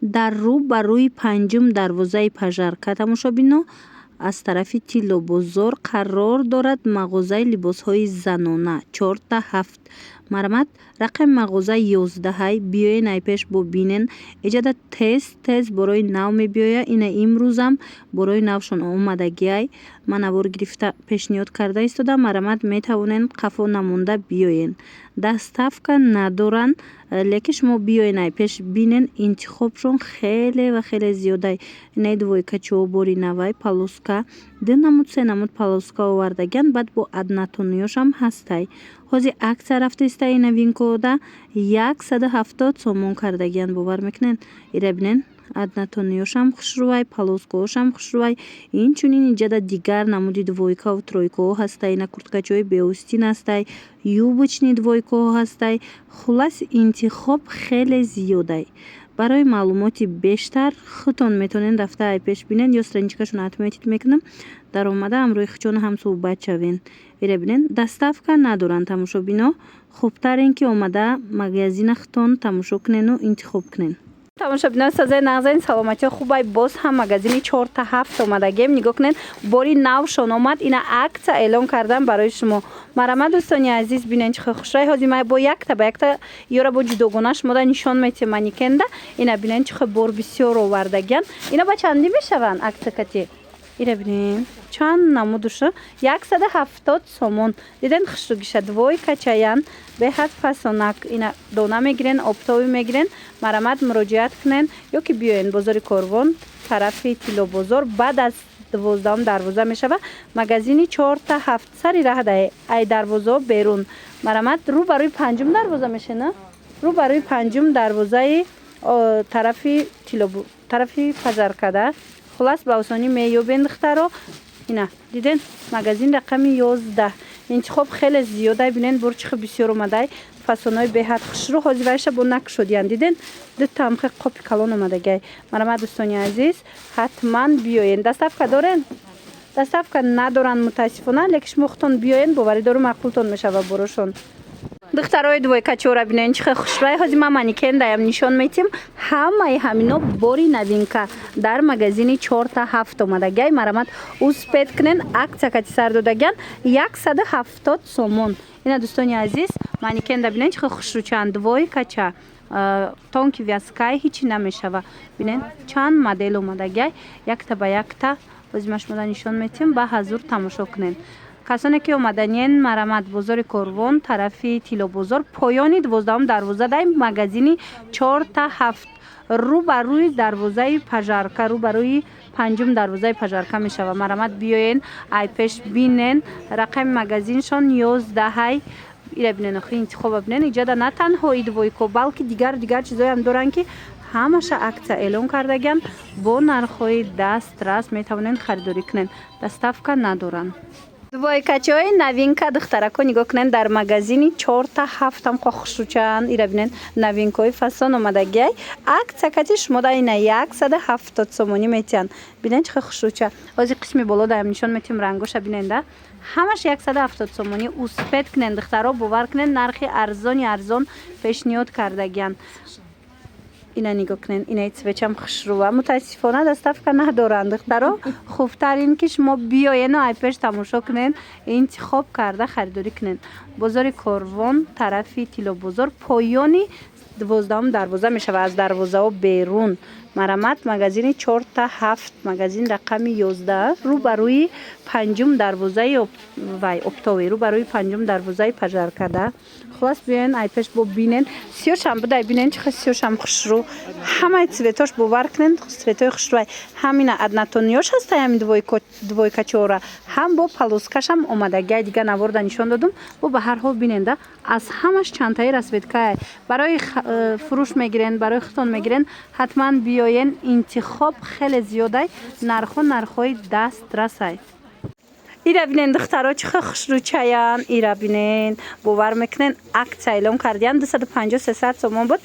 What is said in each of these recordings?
дар рӯ ба рӯи панҷум дарвозаи пажарка тамошобино аз тарафи Тилло бозор қарор дорад мағозаи либосҳои занона 47. Марҳамат, рақами мағозаи 11. Биёен айпеш бо бинен. Эҷада тез борои нав мебиёя. Ина имрӯзам борои навшон омадагиай. Ман авор гирифта пешниҳод карда истодам. Марҳамат, метавонен қафо намонда биёен. Доставка надоранд, лекин шумо биёен айпеш бинен. Интихобшон хеле ва хеле зиёда. Ина двойка чӯбори навай полоска 2 намуд 3 намуд полоска овардагиан. Баъд бо аднатониёшам ҳастай. ҳозир аксия рафта истаи новинкода 170 сомон кардагиан. бовар мекунен? Ира бинен аднатониёшам хушрӯвай, полоскаошам хушрӯвай. Инчунин иҷада дигар намуди двойкаву тройкаҳо ҳастай. Ина курткачаҳои беостин ҳастай, юбочни двойкаҳо ҳастай. Хулас интихоб хеле зиёдай. Барои маълумоти бештар худтон метавонед рафта айпеш бинен ё страничкашон отметид мекунам. Дар омада ҳамроҳи хучон ҳам суҳбат шавен. Ира бинен доставка надоранд тамошобино. хубтар ин ки омада магазина худтон тамошо кунену интихоб кунен. тамошобинон сазаи нағзани саломатиё хубай боз ҳам магазини 47 омадагем. нигоҳ кунед бори навшон омад. ина акция эълон кардан барои шумо. марҳамат дӯстони азиз, бинен чихел хушрай. ҳозир ма бо якта ёра бо ҷудогона шумода нишон метиҳам манекенда. ина бинен чихел бор бисёр овардагиан. ина ба чандӣ мешаванд акцияти? ира бинен чанд намудуша 170 сомон. диден хушругиша двойка чаян беҳад фасонак. ина дона мегирен, оптови мегирен. марҳамат, муроҷиат кунен ё ки биёен бозори Корвон тарафи Тилло бозор. баъд аз 12 дарвоза мешава магазини 47 сари раҳ ай дарвоза берун. марҳамат, рӯ ба рӯи панҷум дарвоза мешена. рӯ ба рӯи панҷум дарвозаи тарафи Тилло тарафи пажаркада. хулас ба осонӣ меёбен духтаро. ина диден магазин рақами 11. интихоб хеле зиёда. бинен бурчихи бисёр омадай фасонои беҳад хушрӯ. ҳозир вайша бо накшодиян. диден дутамхи қопи калон омадагай. марҳамат дӯстони азиз, ҳатман биёен. доставка дорен? доставка надоранд мутаассифона, лекин шумо худтон биёен боварӣ дорум мақбултон мешава борошон. духтарои двойкачора бинен чихел хушрай. ҳозир ма манекендаям нишон метиҳам. ҳамаи ҳамино бори новинка дар магазини 47 омадагай. марҳамат, успед кунен. акция кати сар додагиан 170 сомон. ина дӯстони азиз, манекенда бинен чихел хушрӯчанд двойкача тонки вязкай ҳичи намешава. бинен чанд модел омадагай. якта ба якта ҳозир ма шумода нишон метиҳам. ба ҳазур тамошо кунен. касоне ки омаданен, марҳамат, бозори Корвон тарафи Тилло бозор поёни 12 дарвоза дар магазини 47 рӯ ба рӯи дарвозаи пажарка, рӯ ба рӯи панҷум дарвозаи пажарка мешава. марҳамат, биёен айпеш бинен. рақами магазиншон 11. ира бинен охи интихоба бинен. иҷада на танҳои двойко, балки дигар чизое ҳам доранд ки ҳамаша акция эълон кардагиан. бо нархҳои дастрас метавонен харидорӣ кунен. доставка надоранд. двойкачаҳои новинка духтарако нигоҳ кунен дар магазини 47 ҳам хушрӯчаанд. ира бинен новинкаҳои фасон омадагиай. акция кати шумода ина 170 сомонӣ метиҳанд. бинен чихел хушрӯча. ҳозир қисми болодаам нишон метиҳам рангоша биненда. ҳамаш 170 сомонӣ. успед кунен духтаро, бовар кунен нархи арзон пешниҳод кардагиан. ина нигоҳ кунен. инаи цвечам хушрӯва. мутаассифона доставка надоранд духтаро. хубтар ин ки шумо биёену айпеш тамошо кунен, интихоб карда харидорӣ кунен. бозори Корвон тарафи Тилло бозор поёни 12 дарвоза мешава аз дарвозаҳо берун. марҳамат, магазини 47 магазин рақами 11 рӯ ба рӯи панҷум дарвозаи оптовӣ, рӯ ба рӯи панҷум дарвозаи пажаркада. хулас биёен айпеш бо бинен. сиёшам будай бинен чихел сиёшам хушрӯ. ҳамаи цветош бовар кунен. цветои хушрӯай. ҳамина аднатониёш ҳастай ҳамин двойкачора. ҳам бо полоскашам омадагай. дигар наворда нишон додум. бо ба ҳар ҳол биненда аз ҳамаш чантаи расветкай. барои фурӯш мегирен, барои худтон мегирен, ҳатман биёен. интихоб хеле зиёдай. нархҳои дастрасай. ایرا بینین دخترها چه خوشروچایان. ایرا بینین باور میکنین عکس اعلام کردین 250 300 سومون بود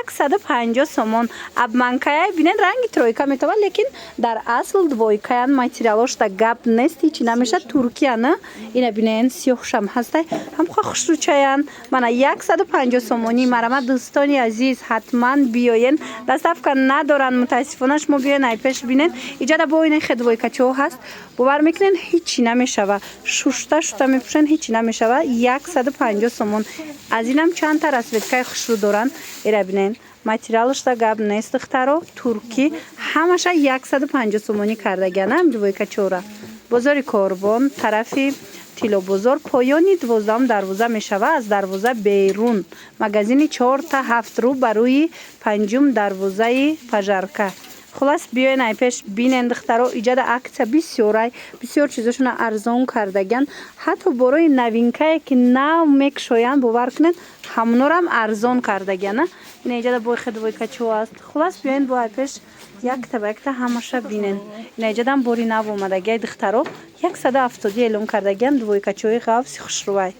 150 سومون. اب منکای بینین رنگ ترویکا میتونه لیکن در اصل دویکایان ماتریالش تا گپ نیست هیچی نمیشه ترکیه نه. اینا بینین سیاهشم هسته هم خوشروچایان. من 150 سومونی مرا دوستانی عزیز حتما بیاین دست افکن ندارن متاسفانه شما بیاین ای پیش بینین اینجا با این خدویکا چو هست باور میکنین هیچی نمیشوه شوشته میپوشن هیچی نمیشوه 150 سومون. از اینم چند تا رسویدکای خوشرو دارن. ایرا بینین ماتریالش تا گاب نیست دخترو ترکی همش 150 سومونی کردگانه هم دویکا چورا بازار کاربون طرفی تیلو بازار پایانی 12 دروازه میشوه از دروازه بیرون مغازین 4 تا 7 رو برای 5 دروازه پژارکا. خلاص بیاین ای پیش بینین دخترها ایجاد عکس بسیار چیزاشون ارزان کردگن حتی برای نوینکایی که نو میکشوین باور کنین همونو هم ارزان کردگن. این ایجاد بای خدوی کچو است. خلاص بیاین با ای پیش یک تا همشه بینین. این ایجاد هم باری نو اومدگی دخترها 170 اعلام کردگن دوی کچوی غوث خوشروی.